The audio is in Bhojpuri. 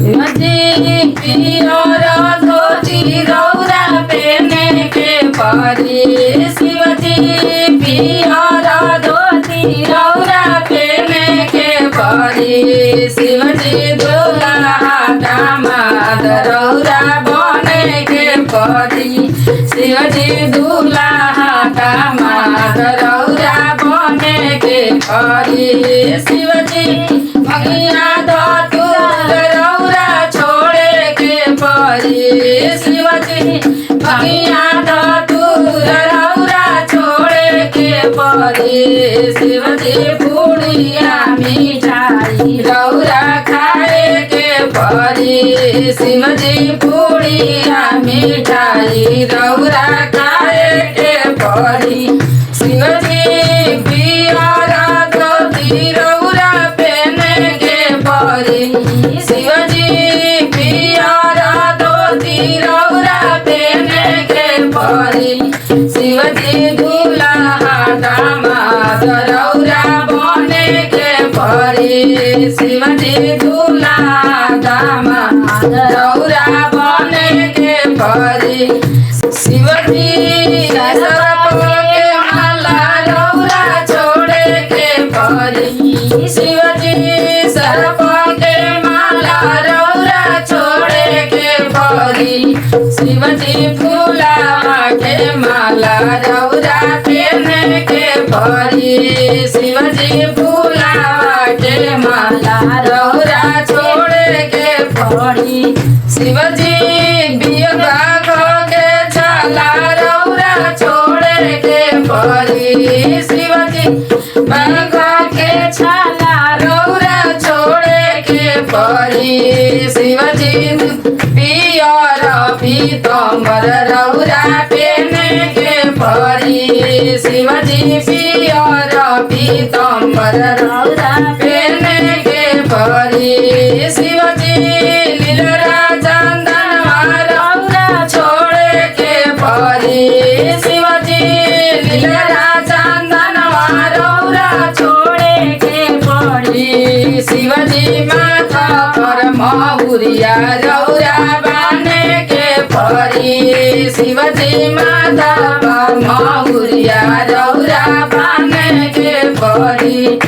शिवजी पियर धोती रौरा पहने के परी शिवजी पियर धोती रौरा पहने के परी शिवजी दुल्हा दामाद रौरा बने के परी शिवजी दुल्हा दामाद रौरा बने के परी शिवजी भगिया धतूर रौरा छोड़े के परी शिवजी भगिया धतूर रौरा छोड़े के परी शिवजी पूड़िया मिठाई रौरा खाए के परी शिवजी पूड़िया मिठाई रौरा खाए के परी शिवजी पियर धोती रौरा पहने के परी शिवजी पियर धोती रौरा पहने के परी शिवजी दुल्हा दामाद रौरा बने के परी शिवजी दुल्हा दामाद रौरा बने के परी शिवजी सर्प के माला रौरा छोड़े के परी शिवजी सर्प के माला रौरा छोड़े के परी शिवजी फूलावा के माला रौरा पहने के परी शिवजी फूलावा के माला रौरा छोड़े के परी शिवजी बियगा के छाला रौरा छोड़े के परी शिवजी बंगा के छाला रौरा छोड़े के परी शिवजी पियर पीतम्बर रौरा पहने के परी शिवजी पियर पीतम्बर रौरा पहने के परी शिवजी लीलरा चंदनवा रौरा छोड़े के परी शिवजी लीलरा चंदनवा रौरा छोड़े के परी शिवजी माथा पर महुरिया रौरा बांधे के परी शिवजी माथा पर महुरिया रौरा बांधे के परी।